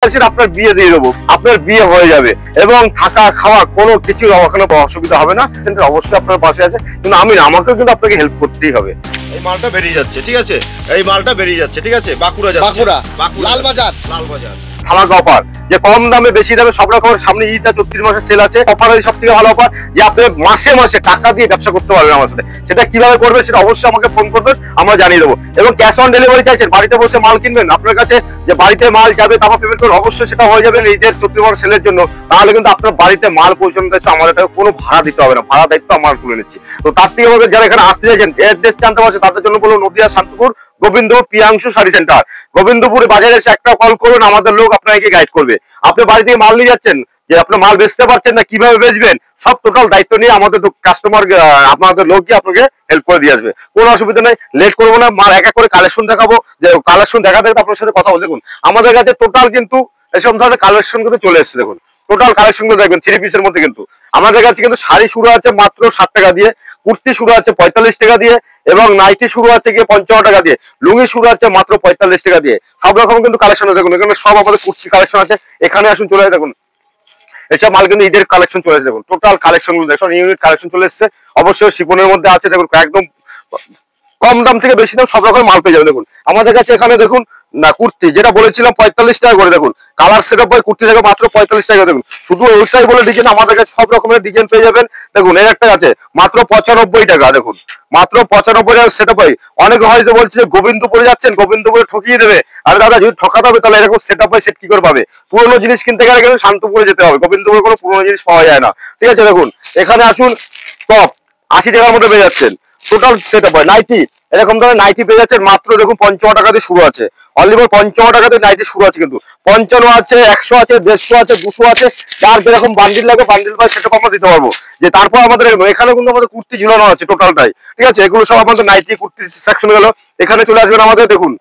আপনার বিয়ে দিয়ে দেবো, আপনার বিয়ে হয়ে যাবে এবং থাকা খাওয়া কোনো কিছুর ওখানে অসুবিধা হবে না। অবশ্যই আপনার পাশে আছে, কিন্তু আমাকেও কিন্তু আপনাকে হেল্প করতেই হবে। এই মালটা বেরিয়ে যাচ্ছে, ঠিক আছে, এই মালটা বেরিয়ে যাচ্ছে, ঠিক আছে, বাঁকুড়া যাচ্ছে, বাঁকুড়া লালবাজার ধামাকা অফার, যে কম দামে বেশি দামে সব রকমের। সামনে ঈদ 34 মাসের সেল আছে, অফার সব থেকে ভালো অফার, যে আপনি মাসে মাসে টাকা দিয়ে ব্যবসা করতে পারবেন আমার সাথে। সেটা কিভাবে করবেন সেটা অবশ্যই আমাকে ফোন করবেন, আমরা জানিয়ে দেবো। এবং ক্যাশ অন ডেলিভারি চাইছেন, বাড়িতে বসে মাল কিনবেন, আপনার কাছে যে বাড়িতে মাল যাবে তারপর পেমেন্ট করবেন, অবশ্যই সেটা হয়ে যাবে ঈদের 34 মাসের সেলের জন্য। তাহলে কিন্তু আপনার বাড়িতে মাল পৌঁছানোর দায়িত্ব আমাদের, কোনো ভাড়া দিতে হবে না, ভাড়া দায়িত্ব আমরা তুলে নিচ্ছি। তো তার থেকে বলবে যারা এখানে আসতে চাইছেন, অ্যাড্রেস জানতে পারছে, তাদের জন্য বলবো নদিয়া শান্তিপুর গোবিন্দপুর প্রিয়াংশু শাড়ি সেন্টার। গোবিন্দপুরে বাজারে এসে একটা কল করুন, আমাদের লোক আপনাকে গাইড করবে। আপনি বাড়ি থেকে মাল নিয়ে যাচ্ছেন, যে আপনার মাল বেচতে পারছেন না, কিভাবে বেচবেন, সব টোটাল দায়িত্ব নিয়ে আমাদের কাস্টমার আপনাদের লোক গিয়ে আপনাকে হেল্প করে দিয়ে আসবে। কোনো অসুবিধা নেই, লেট করবো না, মাল এক এক করে কালেকশন দেখাবো, যে কালেকশন দেখা দেখতে আপনার সাথে কথা বলতে। দেখুন আমাদের কাছে টোটাল কিন্তু এসব ধরনের কালেকশন কিন্তু চলে এসছে। দেখুন টোটাল কালেকশন গুলো দেখবেন, 3 পিসের মধ্যে কিন্তু আমাদের কাছে কিন্তু শাড়ি শুরু আছে মাত্র 60 টাকা দিয়ে, কুর্তি শুরু আছে 45 টাকা দিয়ে, এবং নাইটি শুরু আছে গিয়ে 55 টাকা দিয়ে, লুঙ্গি শুরু আছে মাত্র 45 টাকা দিয়ে। সব রকম কিন্তু কালেকশন আছে। দেখুন এখানে সব আমাদের কুর্তি কালেকশন আছে, এখানে আসুন চলে যায়। দেখুন এসব মাল কিন্তু ঈদের কালেকশন চলে এসেছে। দেখুন টোটাল কালেকশন গুলো দেখুন, ইউনিট কালেকশন চলে এসেছে। অবশ্যই শিপনের মধ্যে আছে। দেখুন একদম কম দাম থেকে বেশি দাম সব রকম মাল পেয়ে যাবে। দেখুন আমাদের কাছে এখানে দেখুন না, কুর্তি যেটা বলেছিলাম 45 টাকা করে, দেখুন কালার সেট আপ কুর্তি থেকে মাত্র 45 টাকা। দেখুন শুধু ওইটাই বলে ডিজাইন, আমাদের কাছে সব রকমের ডিজাইন পেয়ে যাবেন। দেখুন এর একটা আছে মাত্র 95 টাকা। দেখুন মাত্র 95 টাকা সেট আপ। অনেকে হয়তো বলছে যে গোবিন্দপুরে যাচ্ছেন, গোবিন্দপুরে ঠকিয়ে দেবে। আর দাদা যদি ঠকাতে হবে তাহলে এরকম সেট আপ সেট কি করে পাবে? পুরোনো জিনিস কিনতে গেলে কিন্তু শান্তপুরে যেতে হবে, গোবিন্দপুরে কোনো পুরোনো জিনিস পাওয়া যায় না। ঠিক আছে, দেখুন এখানে আসুন, টপ 80 টাকার মধ্যে পেয়ে যাচ্ছেন, টোটাল সেট আপ। নাইটি এরকম ধরনের নাইটি পেয়ে যাচ্ছেন মাত্র দেখুন 55 টাকা দিয়ে শুরু আছে। অনলি 55 টাকা দিয়ে নাইটি শুরু আছে, কিন্তু 55 আছে, 100 আছে, 150 আছে, 200 আছে। যার যেরকম বান্ডিল লাগবে বান্ডিল বাই সেটা আমরা দিতে পারবো। যে তারপর আমাদের এখানে কিন্তু আমাদের কুর্তি ঝুলানো আছে টোটালটাই, ঠিক আছে। এগুলো সব আমাদের নাইটি কুর্তি সেকশন গেল। এখানে চলে আসবেন আমাদের, দেখুন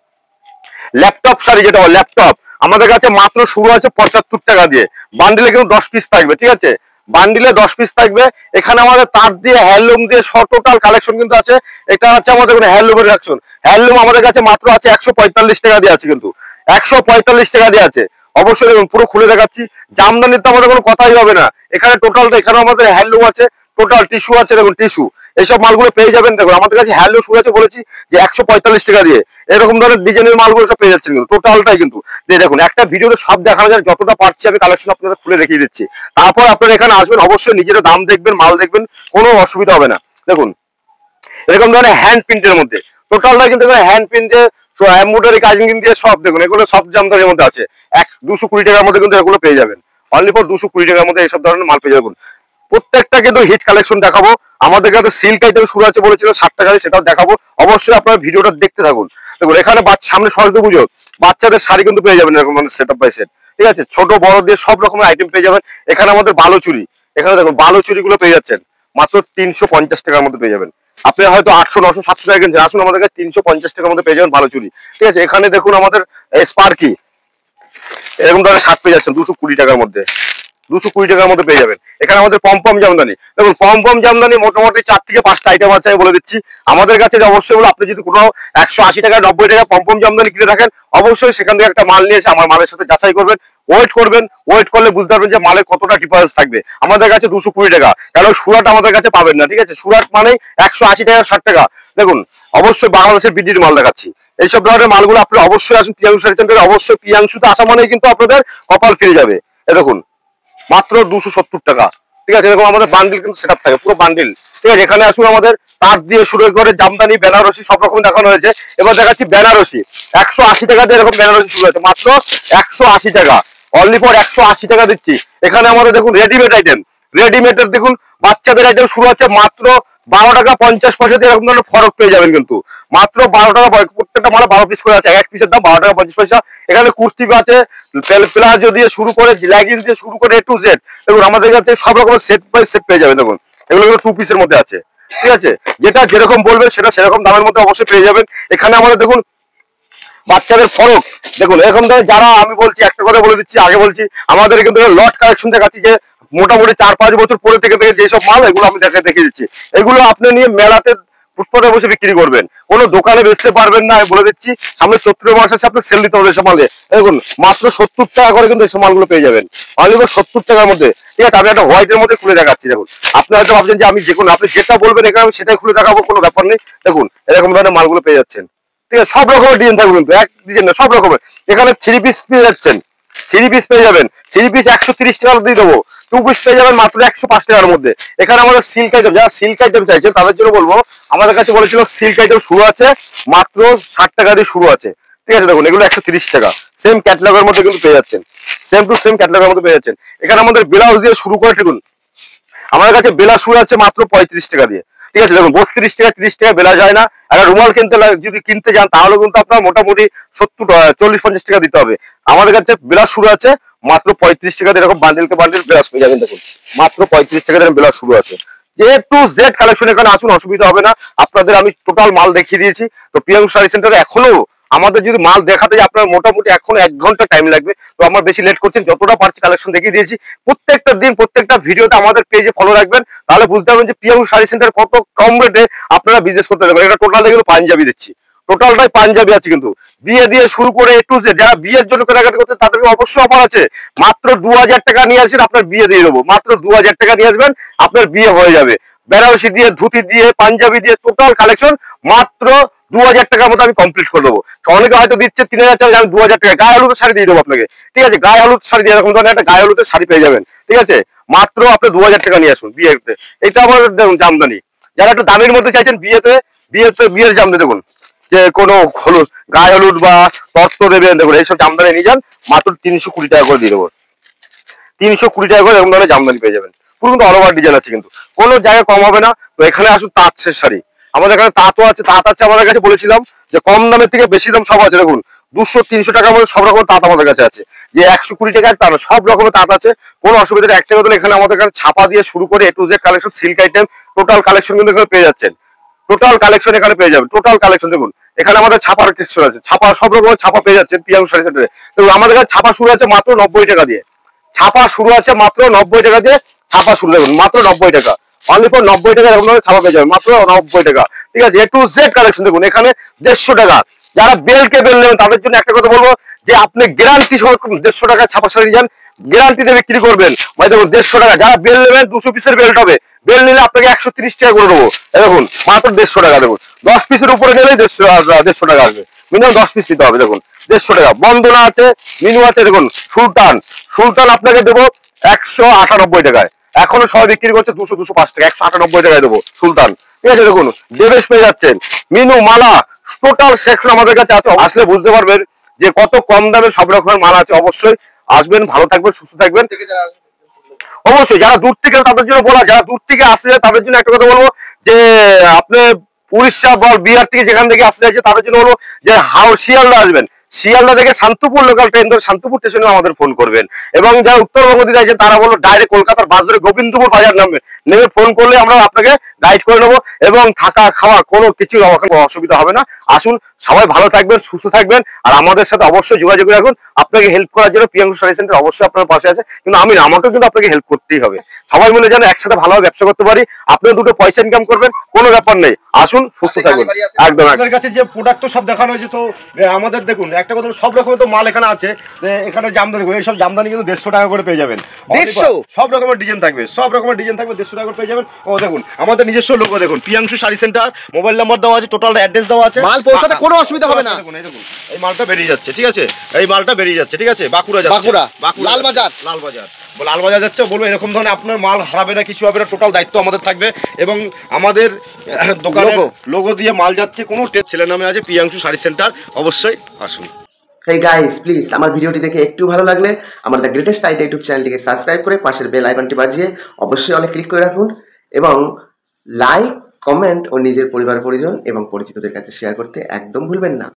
ল্যাপটপ শাড়ি যেটা বলে ল্যাপটপ, আমাদের কাছে মাত্র শুরু আছে 75 টাকা দিয়ে। বান্ডিলে কিন্তু 10 পিস থাকবে, ঠিক আছে, বান্ডিলে 10 পিস থাকবে। এখানে আমাদের তার দিয়ে হ্যান্ডলুম দিয়ে সব টোটাল কালেকশন কিন্তু আছে। এটা হচ্ছে আমাদের হ্যান্ডলুমের কালেকশন। হ্যান্ডলুম আমাদের কাছে মাত্র আছে 145 টাকা দিয়ে আছে, কিন্তু 145 টাকা দিয়ে আছে। অবশ্যই দেখুন পুরো খুলে দেখাচ্ছি। জামদানির তো আমাদের কোনো কথাই হবে না। এখানে টোটালটা, এখানে আমাদের হ্যান্ডলুম আছে, টোটাল টিস্যু আছে। দেখুন টিস্যু এইসব মালগুলো পেয়ে যাবেন। দেখুন আমাদের কাছে হ্যান্ডলুম শুরু আছে, বলেছি যে 145 টাকা দিয়ে। এরকম ধরনের ডিজাইনের মালগুলো সব পেয়ে যাচ্ছেন কিন্তু টোটালটাই। কিন্তু দেখুন একটা ভিডিওতে সব দেখানো যায়, যতটা পারছি আমি কালেকশন আপনাদের খুলে দেখিয়ে দিচ্ছি। তারপর আপনারা এখানে আসবেন, অবশ্যই নিজেরা দাম দেখবেন, মাল দেখবেন, কোনো অসুবিধা হবে না। দেখুন এরকম ধরনের হ্যান্ড প্রিন্টের মধ্যে টোটালটা কিন্তু হ্যান্ড প্রিন্টে এমব্রয়ডারি কাজিং দিয়ে সব, দেখুন এগুলো সব জামদানির মধ্যে আছে। 220 টাকার মধ্যে কিন্তু এগুলো পেয়ে যাবেন। অনলি ফর 220 টাকার মধ্যে এইসব ধরনের মাল পেয়ে যাবেন। প্রত্যেকটা কিন্তু হিট কালেকশন দেখাবো। আমাদের কাছে সিল্ক আইটেম শুরু আছে, বলেছিল 60 টাকা, সেটাও দেখাবো। অবশ্যই আপনারা ভিডিওটা দেখতে থাকুন। দেখুন এখানে সামনে সরস্বতী পুজো, বাচ্চাদের শাড়ি কিন্তু পেয়ে যাবেন এরকম সেট আপ বাই সেট, ঠিক আছে, ছোট বড় দিয়ে সব রকমের আইটেম পেয়ে যাবেন। এখানে আমাদের বালো চুরি, এখানে দেখুন বালো চুরি গুলো পেয়ে যাচ্ছেন মাত্র 350 টাকার মধ্যে পেয়ে যাবেন। আপনি হয়তো 800 900 700 টাকা কিনছেন, আসুন আমাদের কাছে 350 টাকার মধ্যে পেয়ে যাবেন বালো চুরি, ঠিক আছে। এখানে দেখুন আমাদের স্পার্কি এরকম ধরনের শার্ট পেয়ে যাচ্ছেন 220 টাকার মধ্যে, 220 টাকার মধ্যে পেয়ে যাবেন। এখানে আমাদের পম জামদানি, দেখুন পম জামদানি মোটামুটি 4 থেকে 5টা আইটেম আছে, আমি বলে দিচ্ছি। আমাদের কাছে অবশ্যই বলো, আপনি যদি কোনো 180 টাকা 90 টাকা পম জামদানি কিনে থাকেন, অবশ্যই সেখান থেকে একটা মাল নিয়ে এসে আমার মালের সাথে যাচাই করবেন, ওয়েট করবেন। ওয়েট করলে বুঝতে পারবেন যে মালের কতটা ডিফারেন্স থাকবে। আমাদের কাছে 220 টাকা, কারণ সুরাট আমাদের কাছে পাবেন না, ঠিক আছে। সুরাট মানে 180 টাকা 60 টাকা। দেখুন অবশ্যই বাংলাদেশের বিডির মাল দেখাচ্ছি। এইসব ধরনের মালগুলো আপনি অবশ্যই আসুন প্রিয়াংশু শাড়ি সেন্টারে। অবশ্যই প্রিয়াংশুতে আসা মানেই কিন্তু আপনাদের কপাল ফিরে যাবে। এ দেখুন মাত্র 270 টাকা, ঠিক আছে। এরকম আমাদের বান্ডিল কিন্তু সেট আপ থাকে, পুরো বান্ডিল, ঠিক আছে। এখানে আসুন আমাদের তার দিয়ে শুরু করে জামদানি, বেনারসি সব রকম দেখানো হয়েছে। এবার দেখাচ্ছি বেনারসি, 180 টাকা দিয়ে এরকম বেনারসি শুরু হয়েছে, মাত্র 180 টাকা। অনলি ফর 180 টাকা দিচ্ছি। এখানে আমাদের দেখুন রেডিমেড আইটেম, রেডিমেডের দেখুন বাচ্চাদের আইটেম শুরু আছে মাত্র 12 টাকা 50 পয়সা দিয়ে। এরকম ধরনের ফরক পেয়ে যাবেন কিন্তু মাত্র 12 টাকা। প্রত্যেকটা মালে 12 পিস করে আছে, এক পিসের দাম 12 টাকা 50 পয়সা। এখানে কুর্তি আছে, প্লাজো দিয়ে শুরু করে লেগিংস দিয়ে শুরু করে A to Z। দেখুন আমাদের কাছে সব রকমের সেট বাই সেট পেয়ে যাবেন। দেখুন এগুলো 2 পিসের মধ্যে আছে, ঠিক আছে। যেটা যেরকম বলবেন সেটা সেরকম দামের মধ্যে অবশ্যই পেয়ে যাবেন। এখানে আমাদের দেখুন বাচ্চাদের ফরক, দেখুন এরকম যারা, আমি বলছি একটা কথা বলে দিচ্ছি, আগে বলছি, আমাদের কিন্তু লট কালেকশন দেখাচ্ছি, যে মোটামুটি 4-5 বছর পরে থেকে যেসব মাল, এগুলো আমি দেখিয়ে দিচ্ছি। এগুলো আপনি নিয়ে মেলাতে ফুটপাতে বসে বিক্রি করবেন, কোনো দোকানে বেচতে পারবেন না। আমি বলে দিচ্ছি, সামনে চৈত্র মাস আছে, আপনার সেল দিতে হবে এসব মালে। দেখুন মাত্র 70 টাকা করে কিন্তু এসব মালগুলো পেয়ে যাবেন, অনলি 70 টাকার মধ্যে। ঠিক আছে, আমি একটা হোয়াইটের মধ্যে খুলে দেখাচ্ছি। দেখুন আপনি হয়তো ভাবছেন যে আমি যে কোনো, আপনি যেটা বলবেন এখানে আমি সেটাই খুলে দেখাবো, কোনো ব্যাপার নেই। দেখুন এরকম ধরনের মালগুলো পেয়ে যাচ্ছেন। ঠিক আছে, সব রকমের ডিজাইন থাকবে, কিন্তু এক ডিজাইন না, সব রকমের। এখানে 3 পিস পেয়ে যাচ্ছেন, 3 পিস পেয়ে যাবেন। 3 পিস 130 টাকা দিয়ে দেবো। 2 পিস পেয়ে যাবেন মাত্র 105 টাকার মধ্যে। এখানে আমাদের সিল্ক আইটেম, যারা সিল্ক আইটেম চাইছেন তাদের জন্য বলবো, আমাদের কাছে বলেছিল সিল্ক আইটেম শুরু আছে মাত্র 60 টাকা দিয়ে শুরু আছে। ঠিক আছে, দেখুন এগুলো 130 টাকা, সেম ক্যাটলগের মধ্যে কিন্তু পেয়ে যাচ্ছেন, সেম টু সেম ক্যাটলগের মধ্যে পেয়ে যাচ্ছেন। এখানে আমাদের ব্লাউজ দিয়ে শুরু করে, দেখুন আমাদের কাছে ব্লাউজ শুরু আছে মাত্র 35 টাকা দিয়ে। ঠিক আছে, দেখুন 32 টাকা 30 টাকা বেলা যায় না। একটা রুমাল যদি কিনতে যান তাহলে কিন্তু আপনার মোটামুটি 40-50 টাকা দিতে হবে। আমাদের কাছে ব্লাউজ শুরু আছে মাত্র 35 টাকা দিয়ে, এরকম বান্ডিলকে বান্ডিল ব্লাউজ পেয়ে যাবেন। দেখুন মাত্র 35 টাকা দিয়ে ব্লাউজ শুরু আছে। যে টু জেড কালেকশন, এখানে আসুন, অসুবিধা হবে না। আপনাদের আমি টোটাল মাল দেখিয়ে দিয়েছি। তো প্রিয়াঙ্কু শাড়ি সেন্টারে এখনো আমাদের যদি মাল দেখাতে যায় আপনার মোটামুটি এখনো 1 ঘন্টা টাইম লাগবে। তো আমার বেশি লেট করছেন, যতটা পারছি কালেকশন দেখিয়ে দিয়েছি। প্রত্যেকটা দিন প্রত্যেকটা ভিডিওতে আমাদের পেজে ফলো রাখবেন, তাহলে বুঝতে পারবেন যে প্রিয়াঙ্কু শাড়ি সেন্টার কত কম রেটে আপনারা বিজনেস করতে পারবেন। এটা টোটালটা কিন্তু পাঞ্জাবি দিচ্ছি, টোটালটাই পাঞ্জাবি আছে। কিন্তু বিয়ে দিয়ে শুরু করে এ টু জেড, যারা বিয়ের জন্য কেনাকাটি করতে তাদের অবশ্যই অফার আছে। মাত্র 2000 টাকা নিয়ে আসেন, আপনার বিয়ে দিয়ে দেবো। মাত্র 2000 টাকা নিয়ে আসবেন, আপনার বিয়ে হয়ে যাবে। বেনারসি দিয়ে, ধুতি দিয়ে, পাঞ্জাবি দিয়ে টোটাল কালেকশন মাত্র 2000 টাকার মতো আমি কমপ্লিট করে দেবো। অনেকে হয়তো দিচ্ছে 3000, আমি 2000 টাকা গায়ে হলুদের শাড়ি দিয়ে দেবো আপনাকে। ঠিক আছে, গায়ে হলুদ শাড়ি দিয়ে এরকম ধরনের একটা গায়ে হলুদের শাড়ি পেয়ে যাবেন। ঠিক আছে, মাত্র আপনি 2000 টাকা নিয়ে আসুন বিয়েতে। এটা আমার দেখুন জামদানি, যারা একটু দামের মধ্যে চাইছেন বিয়েতে, বিয়ের জামদানি দেখুন, যে কোনো হলুদ গায়ে হলুদ বা তত্ত্ব দেবেন, দেখুন এইসব জামদানি নিয়ে যান, মাত্র 320 টাকা করে দিয়ে দেবো। 320 টাকা করে এরকম ধরনের জামদানি পেয়ে যাবেন। পুরো কিন্তু অল ওভার ডিজাইন আছে, কিন্তু কোনো জায়গায় কম হবে না। তো এখানে আসুন, তাঁতের শাড়ি আমাদের এখানে তাঁতও আছে, তাঁত আছে আমাদের কাছে। বলেছিলাম যে কম দামের থেকে বেশি দাম সব আছে। দেখুন 200-300 টাকার মধ্যে সব রকমের তাঁত আমাদের কাছে আছে। যে 120 টাকা আছে তা না, সব রকমের তাঁত আছে, কোনো অসুবিধা নেই। একটা কথা, এখানে আমাদের কাছে ছাপা দিয়ে শুরু করে A to Z collection, silk item total collection কিন্তু এখানে পেয়ে যাচ্ছেন। টোটাল কালেকশন এখানে পেয়ে যাবেন, টোটাল কালেকশন। দেখুন এখানে আমাদের ছাপার কালেকশন আছে, ছাপা সব রকমের ছাপা পেয়ে যাচ্ছেন প্রিয়াঙ্কু শাড়ি সেন্টারে। তো আমাদের কাছে ছাপা শুরু আছে মাত্র 90 টাকা দিয়ে, ছাপা শুরু আছে মাত্র 90 টাকা দিয়ে, ছাপা শুরু। দেখুন মাত্র 90 টাকা, অনলি ফর 90 টাকা এরকম ছাপা পেয়ে যাবে, মাত্র 90 টাকা। ঠিক আছে, এ টু জেড কালেকশন। দেখুন এখানে 150 টাকা, যারা বেলকে বেল নেবেন তাদের জন্য একটা কথা বলবো, যে আপনি গ্যারান্টি সহ 150 টাকা ছাপা শাড়ি যান, গ্যারান্টিতে বিক্রি করবেন। ভাই দেখুন 150 টাকা, যারা বেল নেবেন 200 পিসের বেল্ট হবে, বেল নিলে আপনাকে 130 টাকা করে দেবো। দেখুন মাত্র 150 টাকা। দেখুন 10 পিসের উপরে গেলেই 150 টাকা আসবে, মিনিমাম 10 পিস দিতে হবে। দেখুন 150 টাকা। বন্দনা আছে, মিনু আছে। দেখুন সুলতান, সুলতান আপনাকে দেবো 198 টাকায়। এখনো সবাই বিক্রি করছে 200-205 টাকা, 198 টাকায় দেবো সুলতান। ঠিক আছে, দেখুন দেবেশ পেয়ে যাচ্ছেন, মিনু, মালা, টোটাল সেকশন আমাদের কাছে আছে। আসলে বুঝতে পারবেন যে কত কম দামে সব রকমের মাল আছে। অবশ্যই আসবেন, ভালো থাকবেন, সুস্থ থাকবেন। অবশ্যই যারা দূর থেকে, তাদের জন্য বলা, যারা দূর থেকে আসতে যায় তাদের জন্য একটা কথা বলবো, যে আপনি উড়িষ্যা বা বিহার থেকে যেখান থেকে আসতে চাইছে তাদের জন্য বলবো যে শিয়ালদা আসবেন। শিয়ালদা থেকে শান্তিপুর লোকাল ট্রেন ধরে শান্তিপুর স্টেশনে আমাদের ফোন করবেন। এবং যারা উত্তরবঙ্গ দিতে চাইছেন তারা বলবো ডাইরেক্ট কলকাতার বাস ধরে গোবিন্দপুর বাজার নামবেন, নেমে ফোন করলে আমরা আপনাকে গাইড করে নেবো। এবং থাকা খাওয়া কোনো কিছু অসুবিধা হবে না। আসুন, সবাই ভালো থাকবেন, সুস্থ থাকবেন, আর আমাদের সাথে অবশ্যই যোগাযোগ রাখুন। আপনাকে হেল্প করার জন্য প্রিয়াঙ্কু শাড়ি সেন্টার অবশ্যই আপনার পাশে আছে। কিন্তু আমাকেও কিন্তু আপনাকে হেল্প করতেই হবে। সবাই মিলে যেন একসাথে ভালোভাবে ব্যবসা করতে পারি, আপনিও দুটো পয়সা ইনকাম করবেন, কোনো ব্যাপার নেই। আসুন, সুস্থ থাকবেন। একদম আপনার কাছে যে প্রোডাক্ট তো সব দেখানো হয়েছে। তো আমাদের দেখুন একটা কথা, সব রকমের তো মাল এখানে আছে। এখানে জামদানি, এইসব জামদানি কিন্তু 150 টাকা করে পেয়ে যাবেন। 150, সব রকমের ডিজাইন থাকবে, সব রকমের ডিজাইন থাকবে, 150 টাকা করে পেয়ে যাবেন। ও দেখুন আমাদের নিজস্ব লোগো, দেখুন Priyanku sari centre, mobile number দেওয়া আছে, টোটাল অ্যাড্রেস দেওয়া আছে, মাল পৌঁছাতে কোনো অসুবিধা হবে না। দেখুন এই মালটা বেরিয়ে যাচ্ছে। ঠিক আছে, এই মালটা বেরিয়ে যাচ্ছে। ঠিক আছে, বাঁকুড়া যাচ্ছে, বাঁকুড়া লালবাজার, লালবাজার যাচ্ছে। বলবো এরকম ধরনের আপনার মাল হারাবে না, কিছু হবে না, টোটাল দায়িত্ব আমাদের থাকবে। এবং আমাদের দোকানে লোগো দিয়ে মাল যাচ্ছে, কোনো ছেলের নামে আছে প্রিয়াঙ্কু শাড়ি সেন্টার। অবশ্যই আসুন। হেই গাইস, প্লিজ আমার ভিডিওটি দেখে একটু ভালো লাগলে আমার দ্য গ্রেটেস্ট আইডিয়া ইউটিউব চ্যানেলটিকে সাবস্ক্রাইব করে পাশের বেল আইকনটি বাজিয়ে অবশ্যই অলে ক্লিক করে রাখুন। এবং লাইক, কমেন্ট ও নিজের পরিবার পরিজন এবং পরিচিতদের কাছে শেয়ার করতে একদম ভুলবেন না।